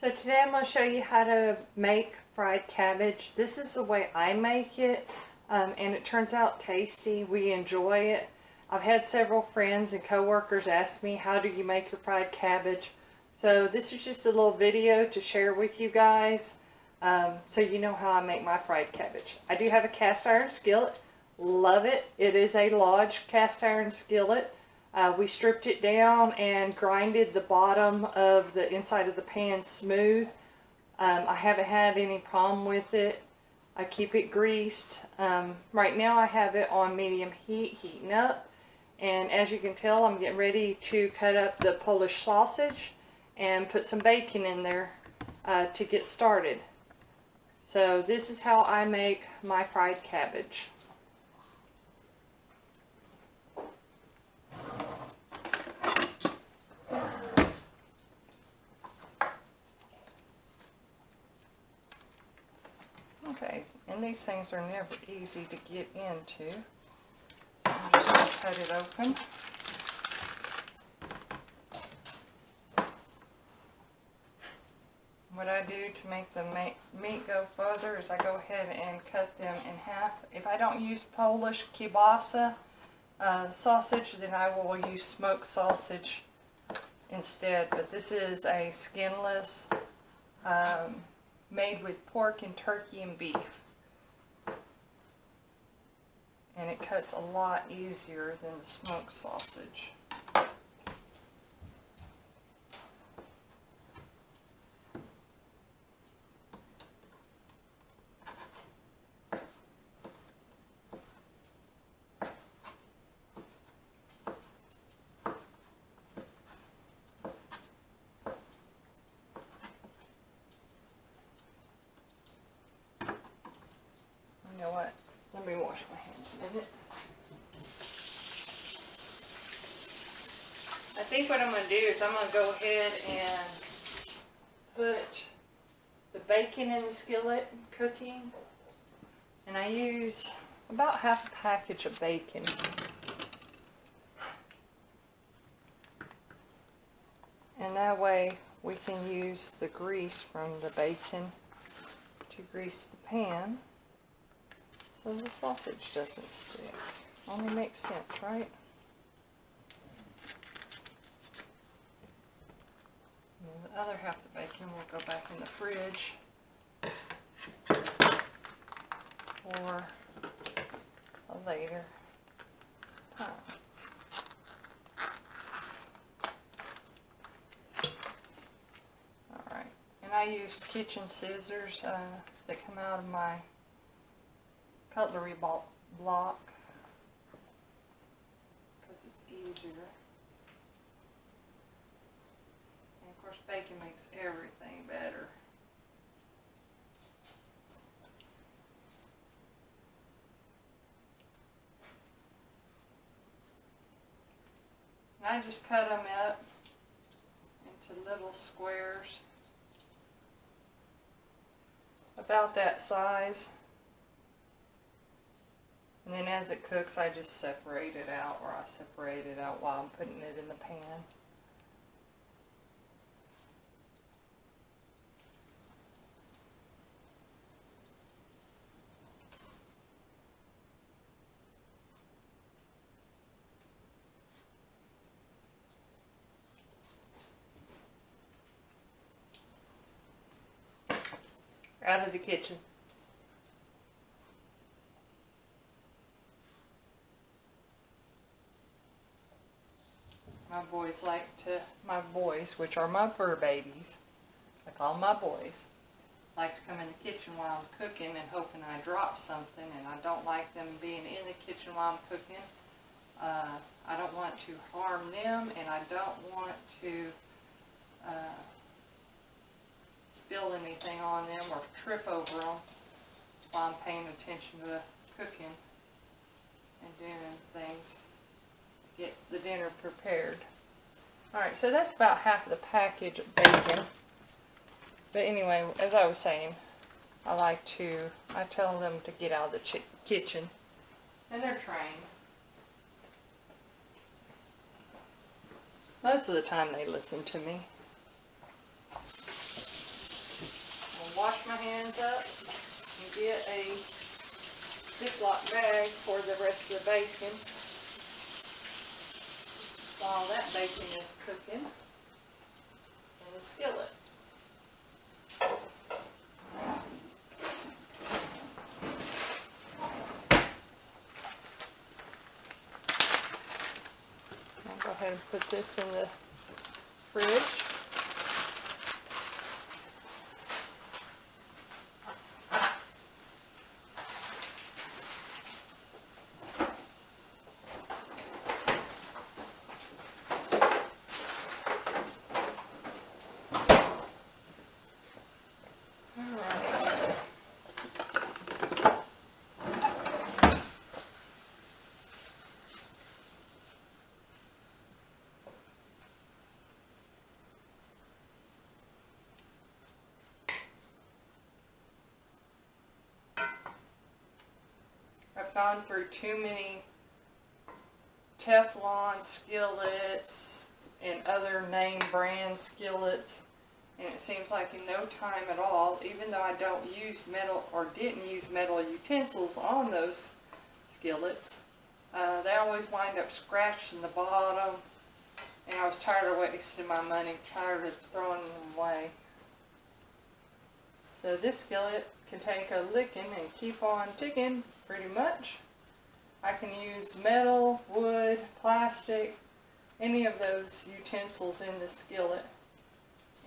So today I'm going to show you how to make fried cabbage. This is the way I make it, and it turns out tasty. We enjoy it. I've had several friends and coworkers ask me, how do you make your fried cabbage? So this is just a little video to share with you guys, so you know how I make my fried cabbage. I do have a cast iron skillet. Love it. It is a Lodge cast iron skillet. We stripped it down and grinded the bottom of the inside of the pan smooth. I haven't had any problem with it. I keep it greased. Right now I have it on medium heat, heating up. And as you can tell, I'm getting ready to cut up the Polish sausage and put some bacon in there to get started. So this is how I make my fried cabbage. Okay, and these things are never easy to get into, so I'm just going to cut it open. What I do to make the meat go further is I go ahead and cut them in half. If I don't use Polish kielbasa sausage, then I will use smoked sausage instead, but this is a skinless made with pork and turkey and beef, and it cuts a lot easier than the smoked sausage. You know what? Let me wash my hands a minute. I think what I'm going to do is I'm going to go ahead and put the bacon in the skillet cooking. And I use about half a package of bacon. And that way we can use the grease from the bacon to grease the pan, so the sausage doesn't stick. Only makes sense, right? And the other half of the bacon will go back in the fridge for a later time. Alright, and I use kitchen scissors that come out of my cutlery block because it's easier, and of course bacon makes everything better. And I just cut them up into little squares about that size. And then as it cooks, I just separate it out, or I separate it out while I'm putting it in the pan. Out of the kitchen. My boys, which are my fur babies, I call them my boys, like to come in the kitchen while I'm cooking and hoping I drop something, and I don't like them being in the kitchen while I'm cooking. I don't want to harm them, and I don't want to spill anything on them or trip over them while I'm paying attention to the cooking and doing things to get the dinner prepared. Alright, so that's about half of the package of bacon. But anyway, as I was saying, I tell them to get out of the kitchen, and they're trained. Most of the time they listen to me. I'll wash my hands up and get a Ziploc bag for the rest of the bacon. While that bacon is cooking in the skillet. I'll go ahead and put this in the fridge. I've gone through too many Teflon skillets and other name brand skillets, and it seems like in no time at all, even though I don't use metal or didn't use metal utensils on those skillets, they always wind up scratching the bottom, and I was tired of wasting my money, tired of throwing them away. So this skillet can take a licking and keep on ticking pretty much. I can use metal, wood, plastic, any of those utensils in the skillet,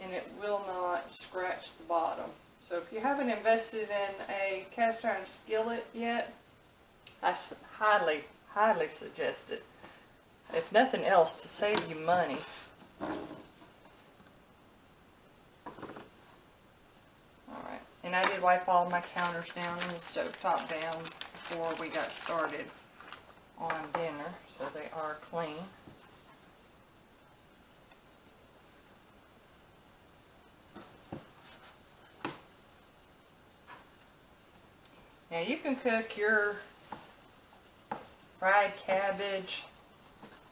and it will not scratch the bottom. So if you haven't invested in a cast iron skillet yet, I highly, highly suggest it. If nothing else, to save you money. Alright, and I did wipe all my counters down and the stovetop down before we got started on dinner, so they are clean. Now you can cook your fried cabbage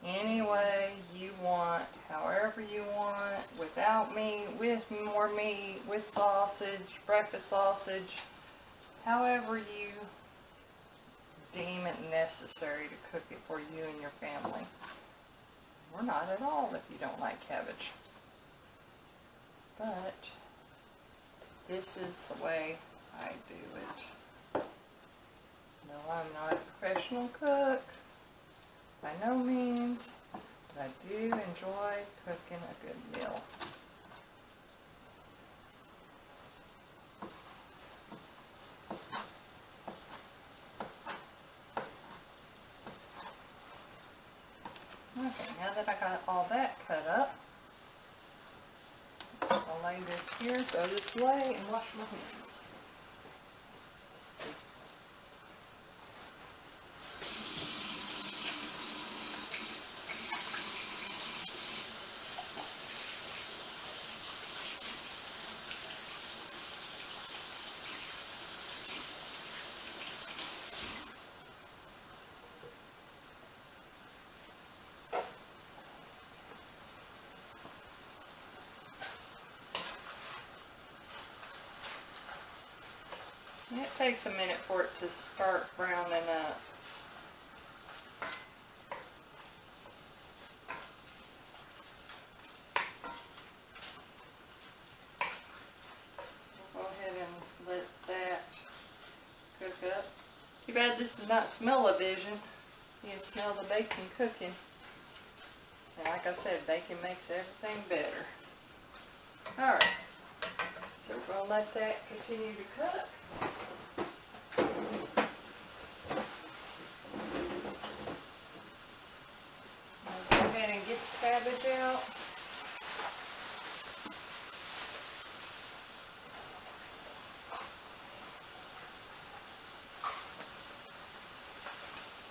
any way you want, however you want, without meat, with more meat, with sausage, breakfast sausage, however you deem it necessary to cook it for you and your family. We're not at all if you don't like cabbage. But this is the way I do it. No, I'm not a professional cook, by no means, but I do enjoy cooking a good meal. Okay, now that I got all that cut up, I'll lay this here, throw this away, and wash my hands. It takes a minute for it to start browning up. We'll go ahead and let that cook up. Too bad this is not smell-o-vision. You can smell the bacon cooking. And like I said, bacon makes everything better. Alright, so we're going to let that continue to cook. I'll go ahead and get the cabbage out.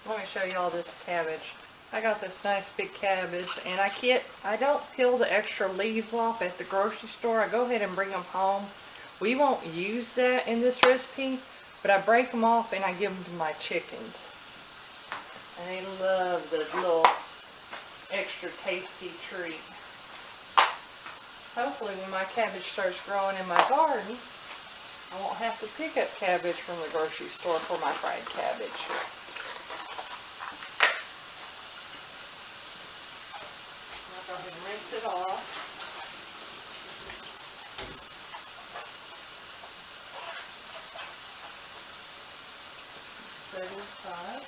Let me show you all this cabbage. I got this nice big cabbage, and I don't peel the extra leaves off at the grocery store. I go ahead and bring them home. We won't use that in this recipe, but I break them off and I give them to my chickens. And they love the little extra tasty treat. Hopefully when my cabbage starts growing in my garden, I won't have to pick up cabbage from the grocery store for my fried cabbage. I'll go ahead and rinse it off. Set it aside.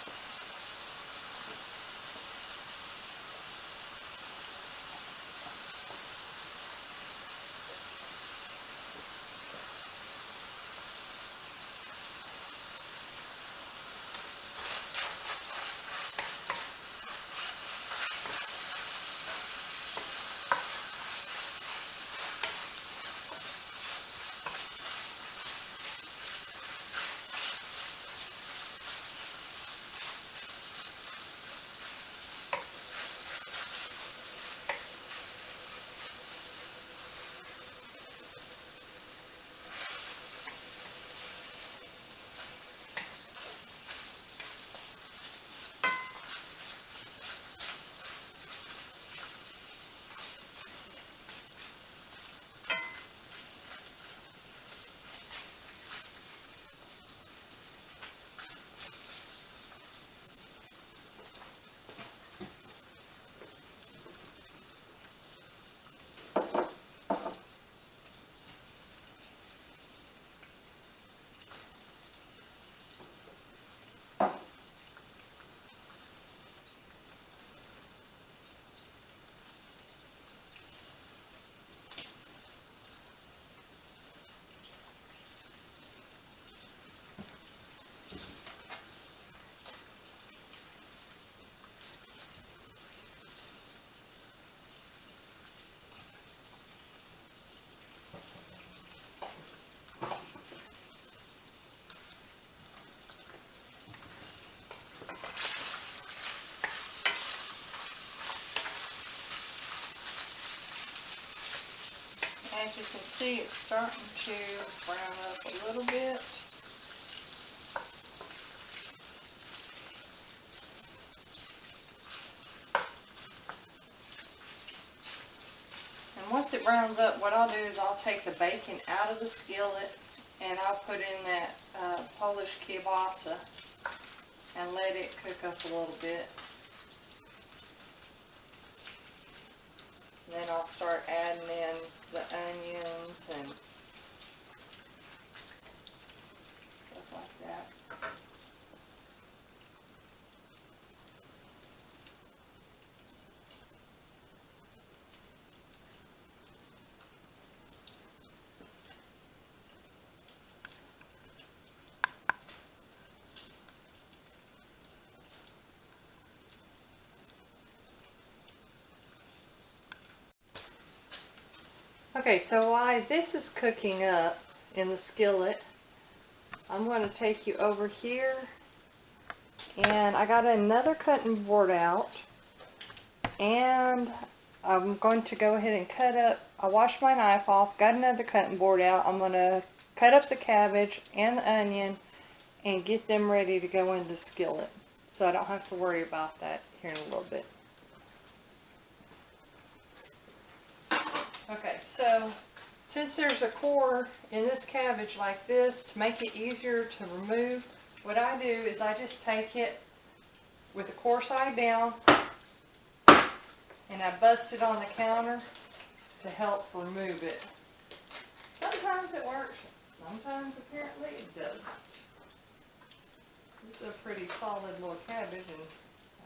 As you can see, it's starting to brown up a little bit. And once it browns up, what I'll do is I'll take the bacon out of the skillet and I'll put in that Polish kielbasa and let it cook up a little bit. And then I'll start adding in the onions and stuff like that. Okay, so while this is cooking up in the skillet, I'm going to take you over here, and I got another cutting board out, and I'm going to go ahead and cut up. I washed my knife off, got another cutting board out. I'm going to cut up the cabbage and the onion and get them ready to go in the skillet, so I don't have to worry about that here in a little bit. Okay, so since there's a core in this cabbage like this, to make it easier to remove, what I do is I just take it with the core side down and I bust it on the counter to help remove it. Sometimes it works, sometimes apparently it doesn't. This is a pretty solid little cabbage, and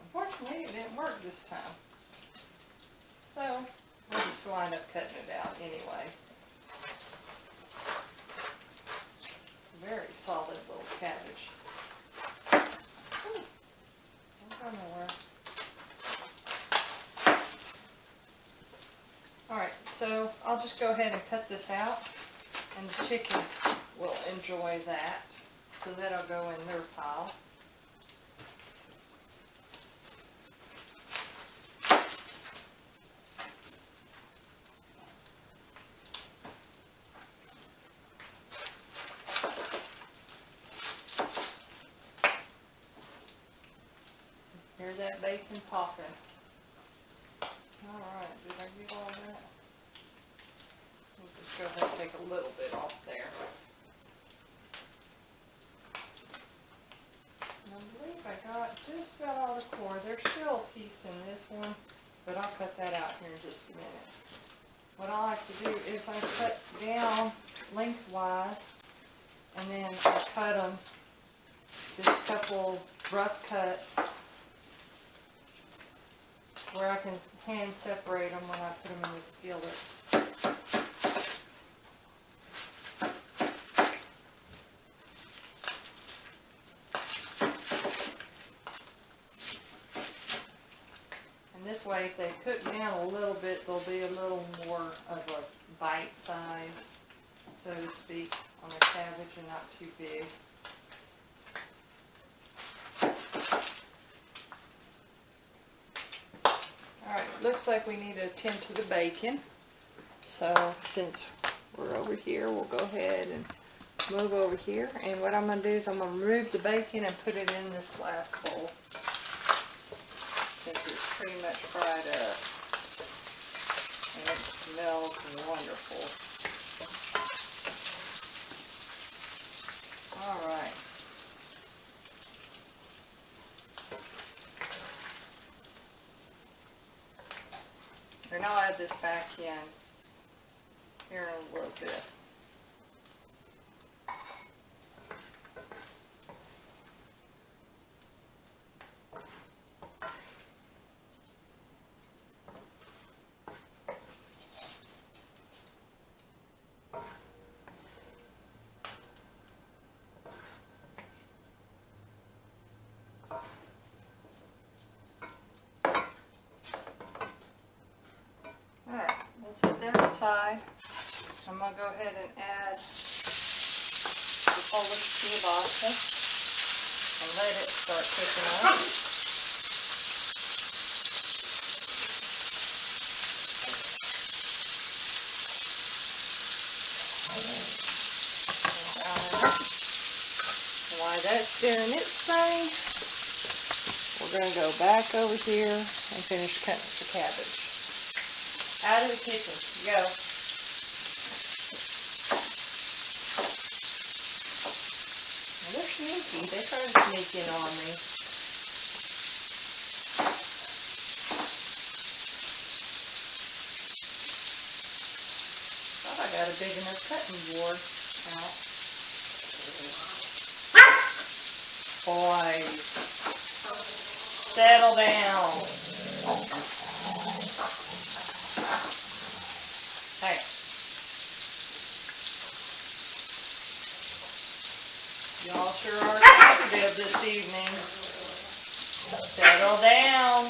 unfortunately it didn't work this time. So we'll just wind up cutting it out anyway. Very solid little cabbage. Don't go nowhere. Alright, so I'll just go ahead and cut this out, and the chickens will enjoy that. So that'll go in their pile. Hear that bacon popping. Alright, did I get all that? We'll just go ahead and take a little bit off there. just a minute. What I like to do is I cut down lengthwise, and then I cut them just a couple rough cuts where I can hand separate them when I put them in the skillet. This way, if they cook down a little bit, they'll be a little more of a bite size, so to speak, on the cabbage and not too big. Alright, looks like we need to attend to the bacon. So since we're over here, we'll go ahead and move over here. And what I'm going to do is I'm going to remove the bacon and put it in this glass bowl, since it's pretty much fried up, and it smells wonderful. Alright. And I'll add this back in here in a little bit. Set that aside. I'm going to go ahead and add the Polish kielbasa and let it start cooking up. And while that's doing its thing, we're going to go back over here and finish cutting the cabbage. Out of the kitchen, go. Well, they're sneaky. They try to sneak in on me. Thought I got a big enough cutting board out. Boys, settle down. Hey. Y'all sure are talkative this evening. Settle down.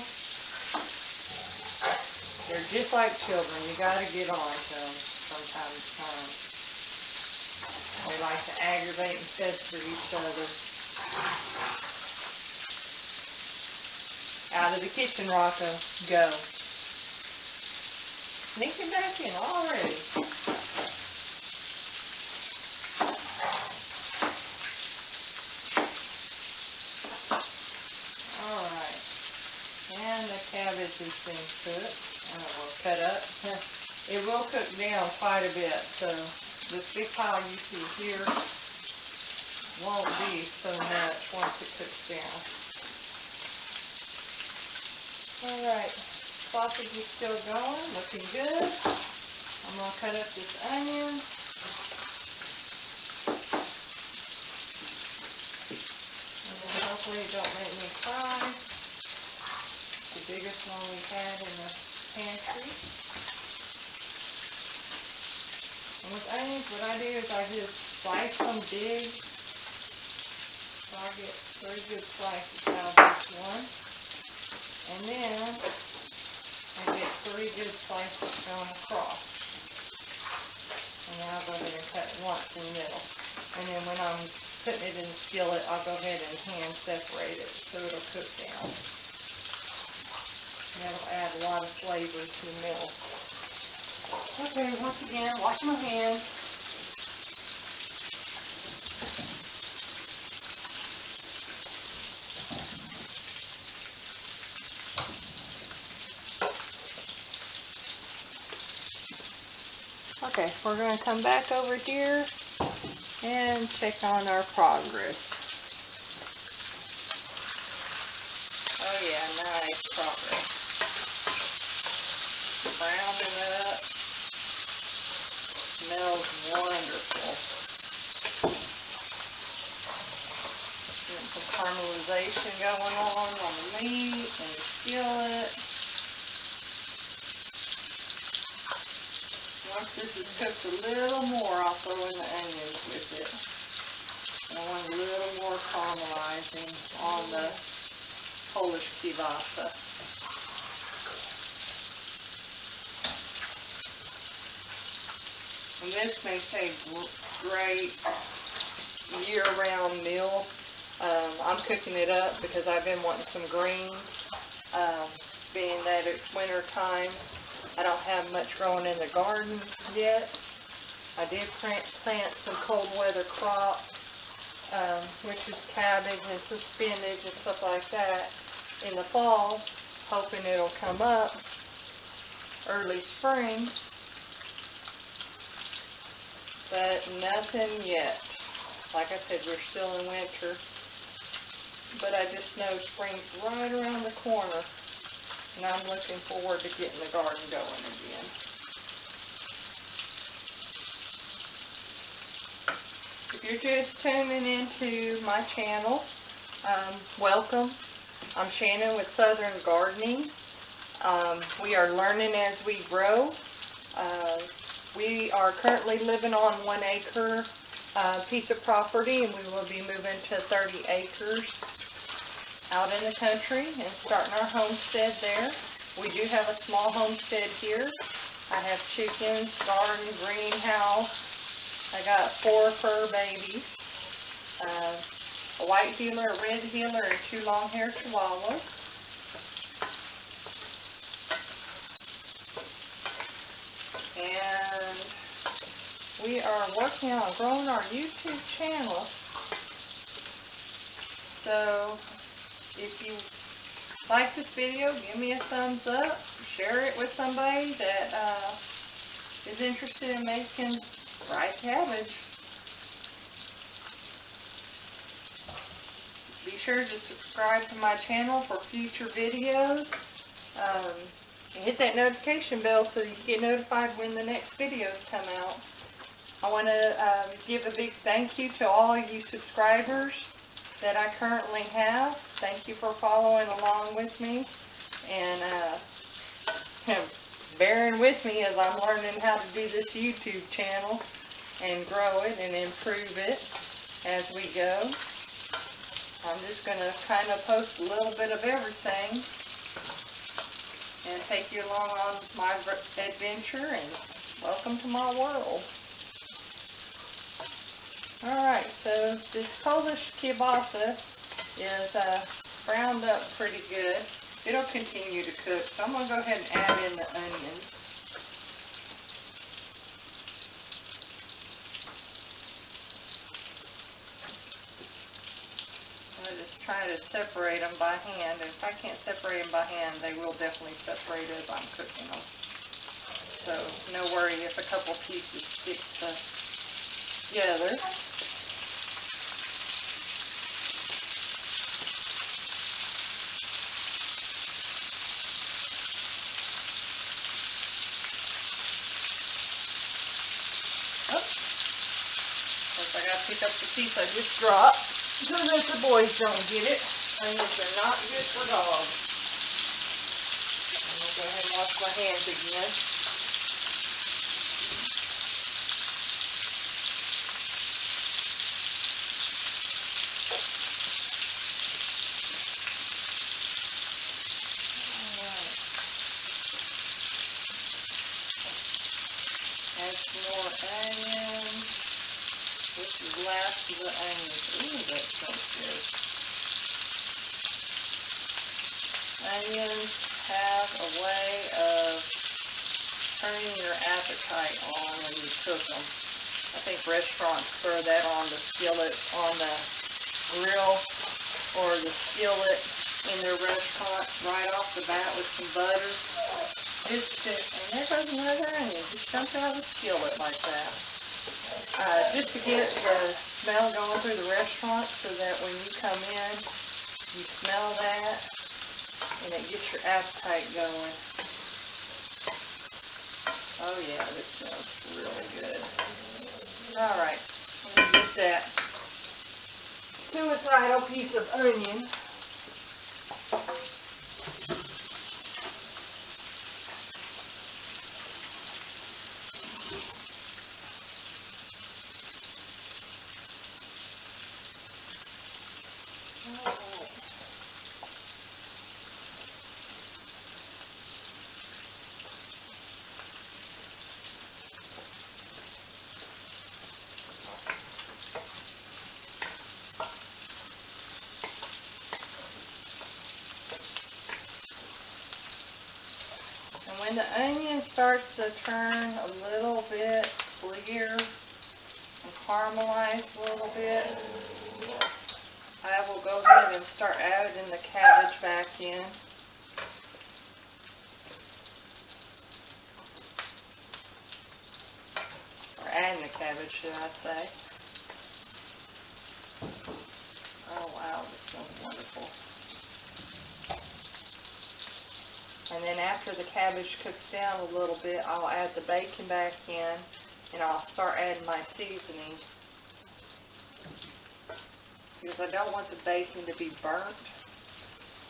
They're just like children. You gotta get on to them from time to time. They like to aggravate and pester each other. Out of the kitchen, Rocco. Go. Sneaking back in already. Alright. And the cabbage has been cooked. Or cut up. It will cook down quite a bit, so this big pile you see here won't be so much once it cooks down. Alright. Sausage is still going, looking good. I'm going to cut up this onion. And then hopefully it don't make me cry. It's the biggest one we had in the pantry. And with onions, what I do is I just slice them big. So I get 3 good slices out of this one. And then I get 3 good slices going across. And then I'll go ahead and cut it once in the middle. And then when I'm putting it in the skillet, I'll go ahead and hand separate it so it'll cook down. And that'll add a lot of flavor to the middle. Okay, once again, wash my hands. Okay, we're going to come back over here and check on our progress. Oh yeah, nice progress. Brown smells wonderful. Getting some caramelization going on the meat and the skillet. Once this is cooked a little more, I'll throw in the onions with it. And I want a little more caramelizing on the Polish kielbasa. And this makes a great year-round meal. I'm cooking it up because I've been wanting some greens. Being that it's winter time, I don't have much growing in the garden yet. I did plant some cold weather crops, which is cabbage and some spinach and stuff like that in the fall, hoping it'll come up early spring. But nothing yet. Like I said, we're still in winter. But I just know spring's right around the corner. And I'm looking forward to getting the garden going again. If you're just tuning into my channel, welcome. I'm Shannon with Southern Gardening. We are learning as we grow. We are currently living on 1 acre piece of property, and we will be moving to 30 acres out in the country and starting our homestead there. We do have a small homestead here. I have chickens, garden, greenhouse. I got 4 fur babies, a white heeler, a red heeler, and 2 long-haired chihuahuas. And we are working on growing our YouTube channel. So if you like this video, give me a thumbs up. Share it with somebody that is interested in making fried cabbage. Be sure to subscribe to my channel for future videos. And hit that notification bell so you get notified when the next videos come out. I want to give a big thank you to all of you subscribers that I currently have. Thank you for following along with me and bearing with me as I'm learning how to do this YouTube channel and grow it and improve it as we go. I'm just going to kind of post a little bit of everything and take you along on my adventure, and welcome to my world. Alright, so this Polish kielbasa is browned up pretty good. It'll continue to cook, so I'm going to go ahead and add in the onions. I just try to separate them by hand, and if I can't separate them by hand, they will definitely separate as I'm cooking them. So no worry if a couple pieces stick together. Oh, I gotta pick up the piece I just dropped so that the boys don't get it. Onions are not good for dogs. I'm gonna go ahead and wash my hands again. Alright. Add some more onions. This is the last of the onions. Ooh, that smells good. Onions have a way of turning your appetite on when you cook them. I think restaurants throw that on the skillet, on the grill, or the skillet in their restaurant right off the bat with some butter. Just to, and there goes another onion. Just dump out of the skillet like that. Just to get the smell going through the restaurant so that when you come in, you smell that and it gets your appetite going. Oh yeah, this smells really good. All right, let me get that suicidal piece of onion. And when the onion starts to turn a little bit clear and caramelize a little bit, I will go ahead and start adding the cabbage back in. Or adding the cabbage, should I say. Oh wow, this smells wonderful. And then after the cabbage cooks down a little bit, I'll add the bacon back in, and I'll start adding my seasoning. Because I don't want the bacon to be burnt.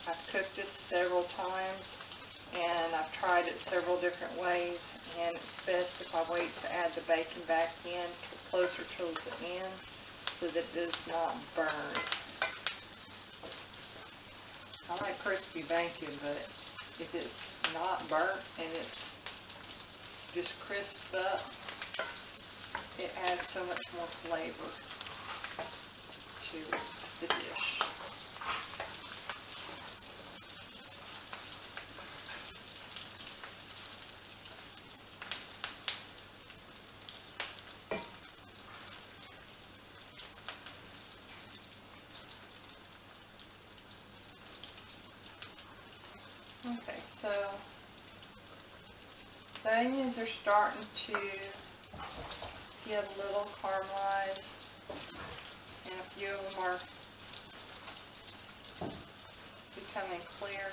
I've cooked this several times, and I've tried it several different ways, and it's best if I wait to add the bacon back in closer to the end so that it does not burn. I like crispy bacon, but if it's not burnt and it's just crisped up, it adds so much more flavor to the dish. Okay, so the onions are starting to get a little caramelized, and a few of them are becoming clear.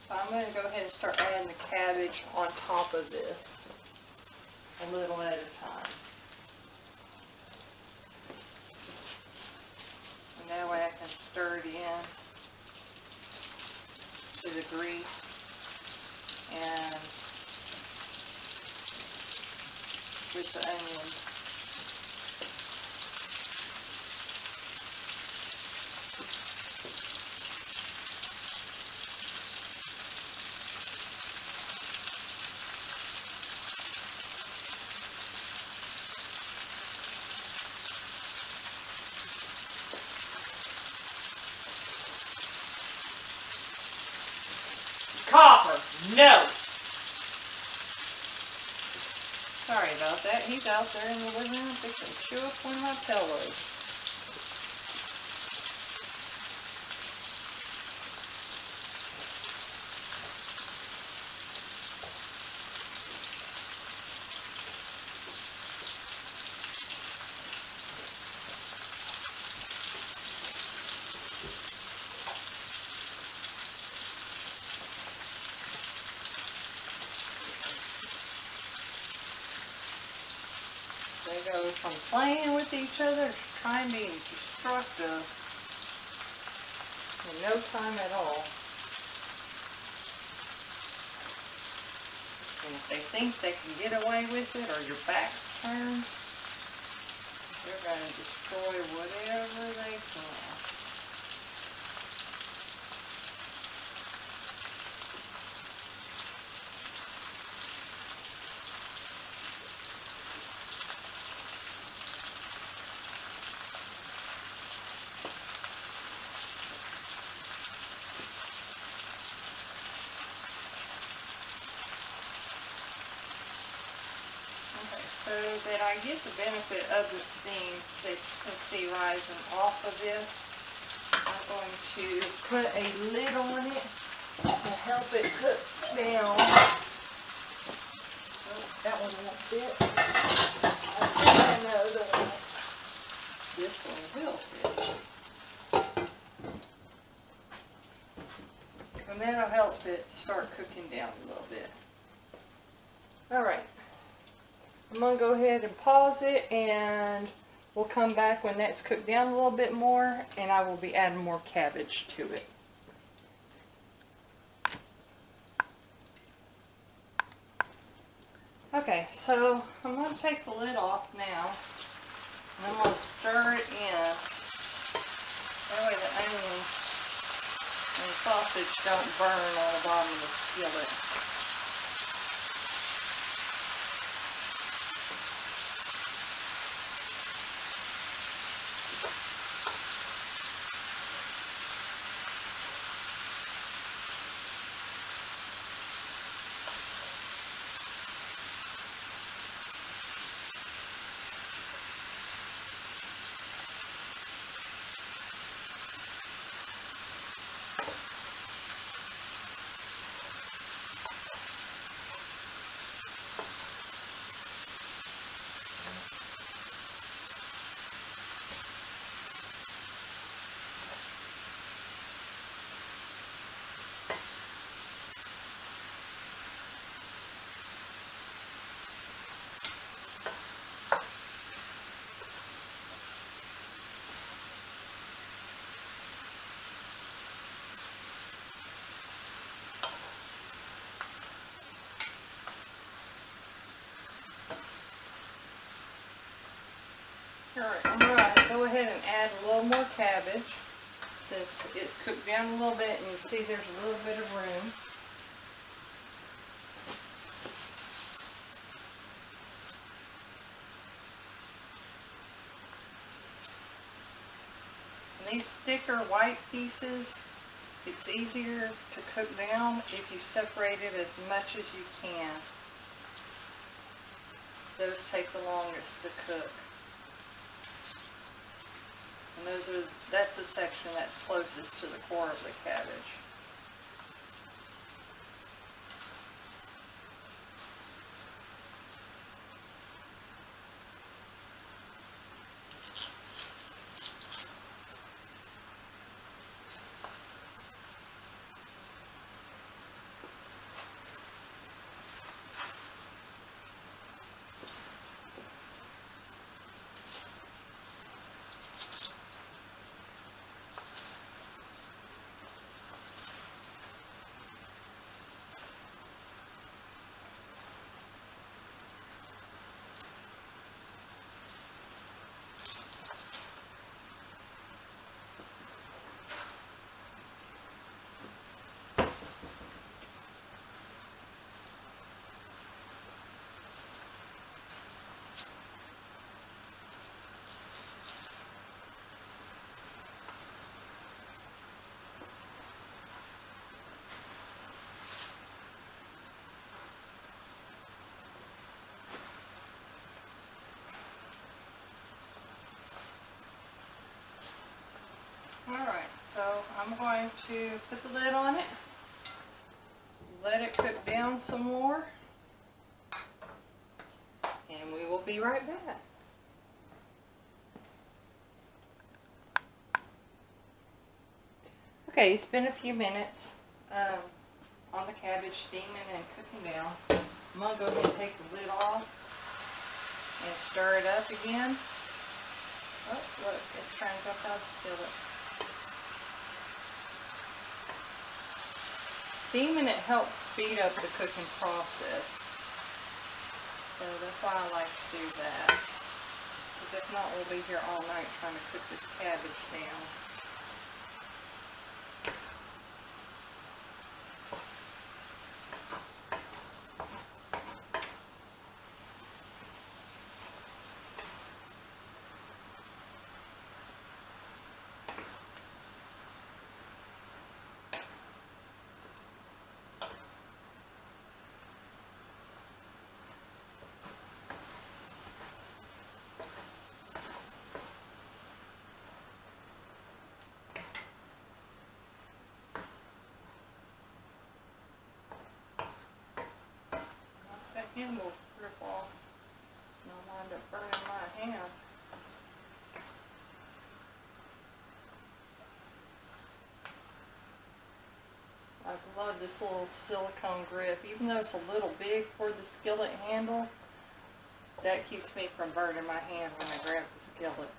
So I'm going to go ahead and start adding the cabbage on top of this, a little at a time. And that way I can stir it in to the grease and with the onions. Copper, no! Sorry about that. He's out there in the living room fixing to chew up one of my pillows. They go from playing with each other to trying to be destructive in no time at all. And if they think they can get away with it, or your back's turned, they're going to destroy whatever they can. So that I get the benefit of the steam that you can see rising off of this, I'm going to put a lid on it to help it cook down. Oh, that one won't fit. I know the one. This one will fit. And that'll help it start cooking down a little bit. Alright, I'm going to go ahead and pause it, and we'll come back when that's cooked down a little bit more, and I will be adding more cabbage to it. Okay, so I'm going to take the lid off now, and I'm going to stir it in. That way the onions and the sausage don't burn on the bottom of the skillet. Alright, I'm going to go ahead and add a little more cabbage since it's cooked down a little bit and you see there's a little bit of room. And these thicker white pieces, it's easier to cook down if you separate it as much as you can. Those take the longest to cook. And that's the section that's closest to the core of the cabbage. Alright, so I'm going to put the lid on it, let it cook down some more, and we will be right back. Okay, it's been a few minutes on the cabbage steaming and cooking down. I'm going to go ahead and take the lid off and stir it up again. Oh, look, it's trying to go out the skillet. Steaming it helps speed up the cooking process. So that's why I like to do that. Because if not, we'll be here all night trying to cook this cabbage down. Hand will rip off and I'll wind up burning my hand. I love this little silicone grip. Even though it's a little big for the skillet handle, that keeps me from burning my hand when I grab the skillet.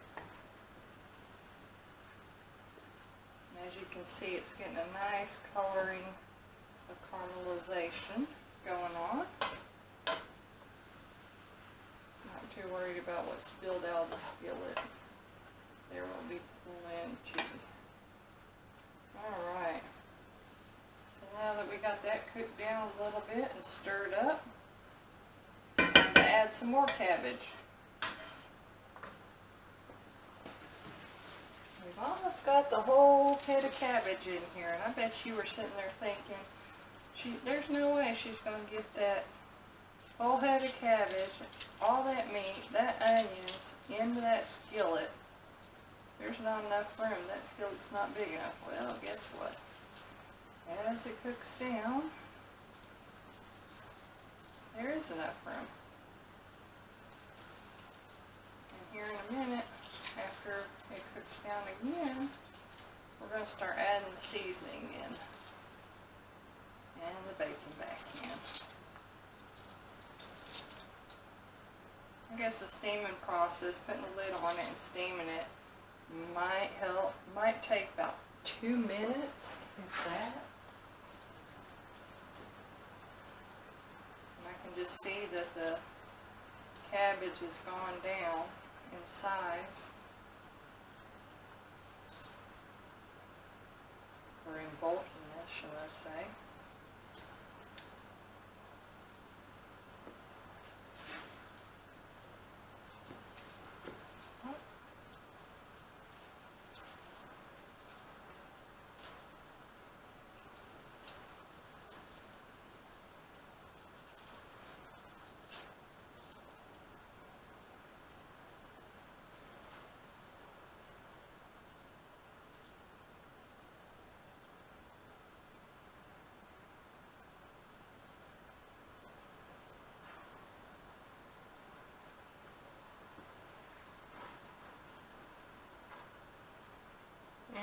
And as you can see, it's getting a nice coloring of caramelization going on. Not too worried about what spilled out of the skillet. There will be plenty. Alright. So now that we got that cooked down a little bit and stirred up, it's time to add some more cabbage. We've almost got the whole head of cabbage in here, and I bet you were sitting there thinking, there's no way she's going to get that whole head of cabbage, all that meat, that onions, into that skillet. There's not enough room. That skillet's not big enough. Well, guess what? As it cooks down, there is enough room. And here in a minute, after it cooks down again, we're going to start adding the seasoning in. And the bacon back in. I guess the steaming process, putting the lid on it and steaming it, might help. Might take about 2 minutes, if that. And I can just see that the cabbage has gone down in size, or in bulkiness, shall I say.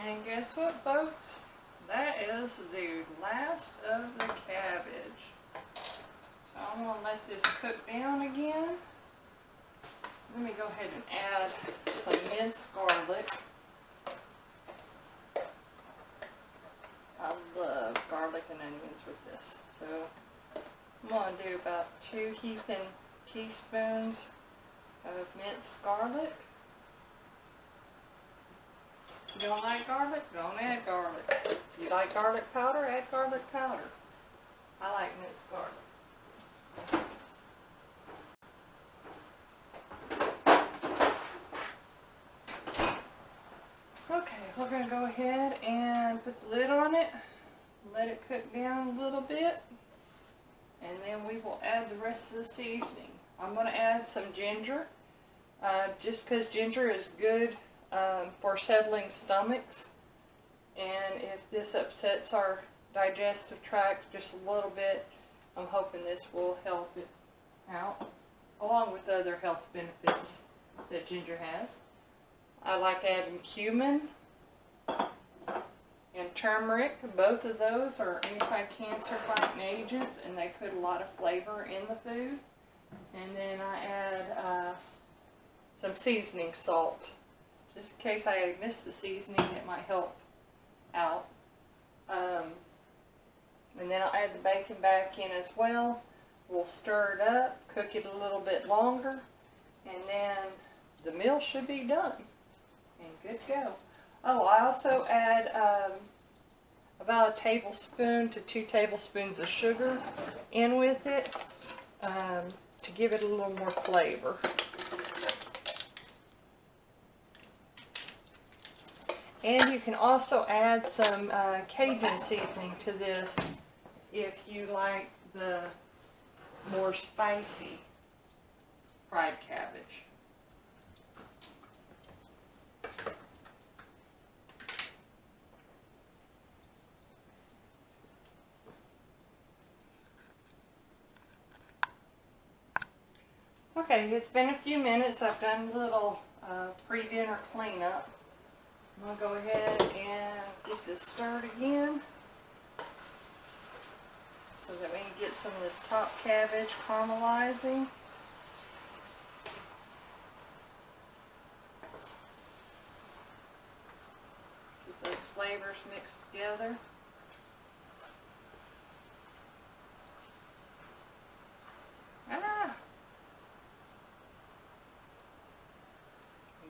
And guess what, folks? That is the last of the cabbage. So I'm going to let this cook down again. Let me go ahead and add some minced garlic. I love garlic and onions with this. So I'm going to do about 2 heaping teaspoons of minced garlic. If you don't like garlic, don't add garlic. If you like garlic powder, add garlic powder. I like minced garlic. Okay, we're going to go ahead and put the lid on it, let it cook down a little bit, and then we will add the rest of the seasoning. I'm going to add some ginger, just because ginger is good for settling stomachs, and if this upsets our digestive tract just a little bit, I'm hoping this will help it out, along with the other health benefits that ginger has. I like adding cumin and turmeric. Both of those are anti-cancer fighting agents, and they put a lot of flavor in the food. And then I add some seasoning salt. Just in case I missed the seasoning, it might help out. And then I'll add the bacon back in as well. We'll stir it up, cook it a little bit longer, and then the meal should be done and good to go. Oh, I also add about a tablespoon to 2 tablespoons of sugar in with it to give it a little more flavor. And you can also add some Cajun seasoning to this if you like the more spicy fried cabbage. Okay, it's been a few minutes. I've done a little pre-dinner cleanup. I'm going to go ahead and get this stirred again. so that we can get some of this top cabbage caramelizing. Get those flavors mixed together.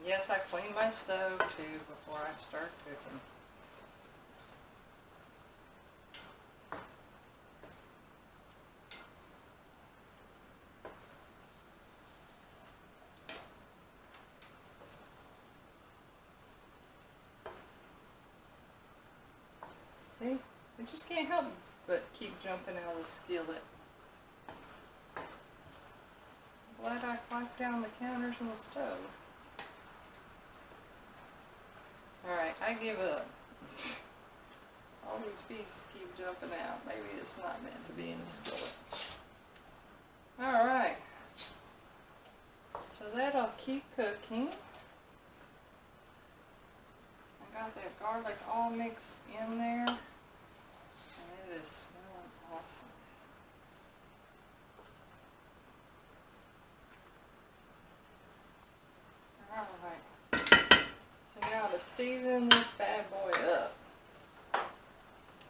Yes, I clean my stove too before I start cooking. See, I just can't help but keep jumping out of the skillet. Glad I wiped down the counters and the stove. Alright, I give up. All these pieces keep jumping out. Maybe it's not meant to be in the skillet. Alright. So that'll keep cooking. I got that garlic all mixed in there. And it is smelling awesome. Alright. So now to season this bad boy up.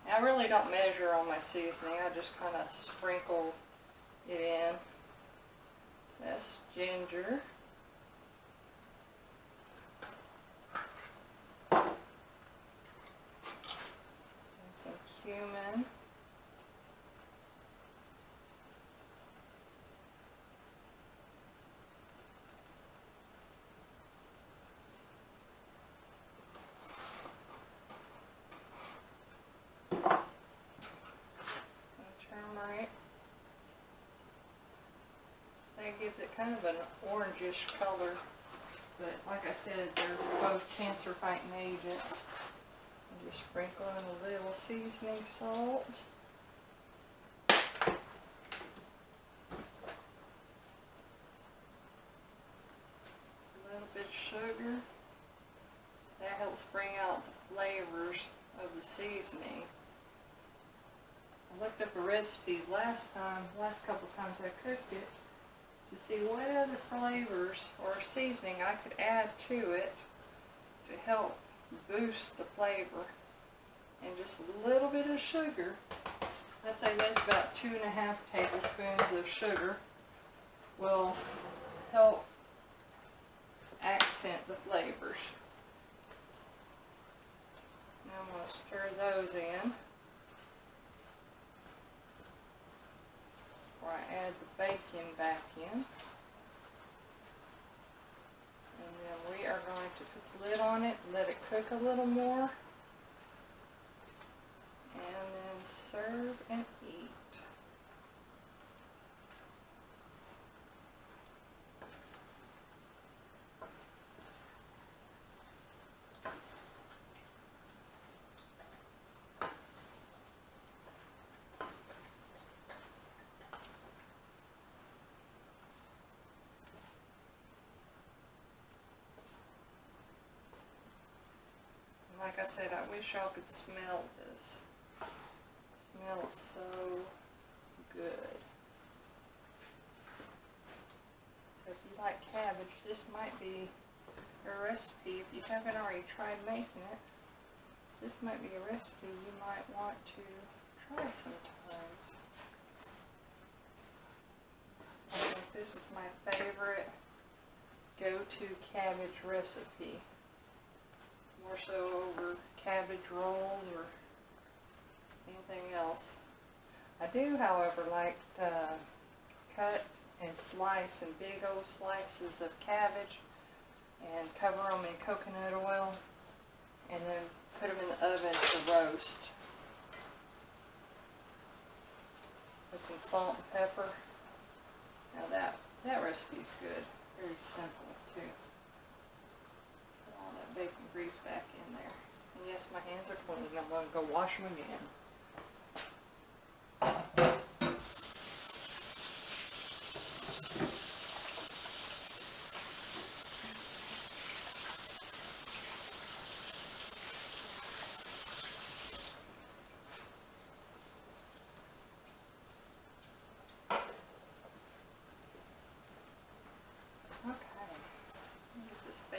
Now, I really don't measure on my seasoning. I just kind of sprinkle it in. That's ginger. And some cumin. Turmeric. That gives it kind of an orangish color, but like I said, they're both cancer fighting agents. And just sprinkle in a little seasoning salt. A little bit of sugar. That helps bring out the flavors of the seasoning. I looked up a recipe last couple times I cooked it, to see what other flavors or seasoning I could add to it to help boost the flavor. And just a little bit of sugar. I'd say that's about 2.5 tablespoons of sugar will help accent the flavors. Now I'm going to stir those in before I add the bacon back in. And then we are going to put the lid on it, let it cook a little more, and then serve and eat. Like I said, I wish y'all could smell this. It smells so good. So if you like cabbage, this might be a recipe. If you haven't already tried making it, this might be a recipe you might want to try sometimes. I think this is my favorite go-to cabbage recipe. More so over cabbage rolls or anything else. I do, however, like to cut and slice in big old slices of cabbage and cover them in coconut oil and then put them in the oven to roast with some salt and pepper. Now that recipe's good. Very simple too. Bacon grease back in there. And yes, my hands are clean. I'm going to go wash them again.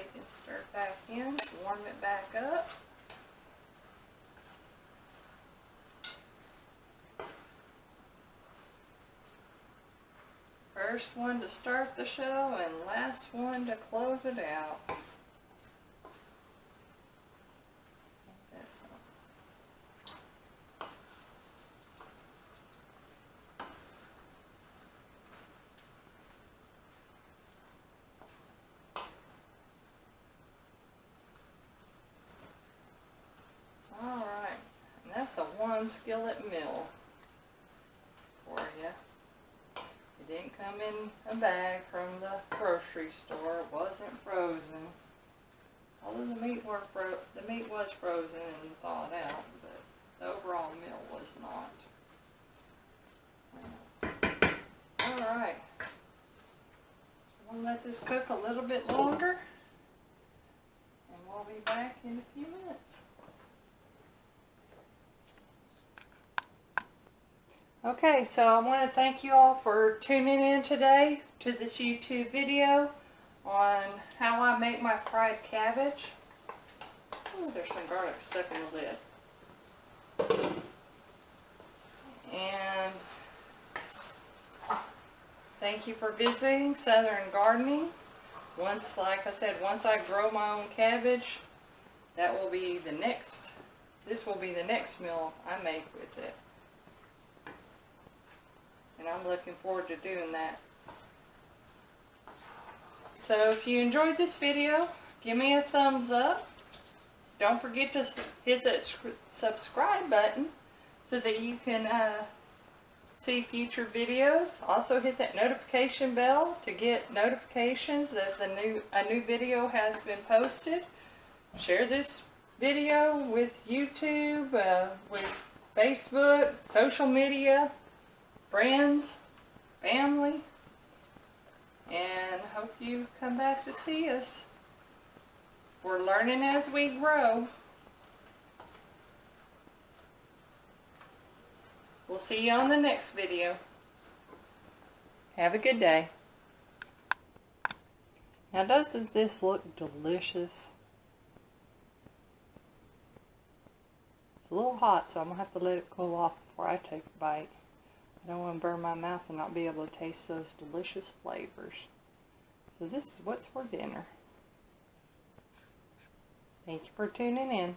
you can stir it back in, warm it back up. First one to start the show and last one to close it out. Alright, and that's a 1 skillet meal for you. It didn't come in a bag from the grocery store. It wasn't frozen. Although the meat was frozen and thawed out, but the overall meal was not. Alright. So we'll let this cook a little bit longer. And we'll be back in a few minutes. Okay, so I want to thank you all for tuning in today to this YouTube video on how I make my fried cabbage. Oh, there's some garlic stuck in the lid. And thank you for visiting Southern Gardening. Once, like I said, once I grow my own cabbage, that will be the next, this will be the next meal I make with it. And I'm looking forward to doing that. So if you enjoyed this video, give me a thumbs up. Don't forget to hit that subscribe button so that you can see future videos. Also hit that notification bell to get notifications that a new video has been posted. Share this video with YouTube, with Facebook, social media, friends, family, and hope you come back to see us. We're learning as we grow. We'll see you on the next video. Have a good day. Now, doesn't this look delicious? It's a little hot, so I'm going to have to let it cool off before I take a bite. I don't want to burn my mouth and not be able to taste those delicious flavors. So this is what's for dinner. Thank you for tuning in.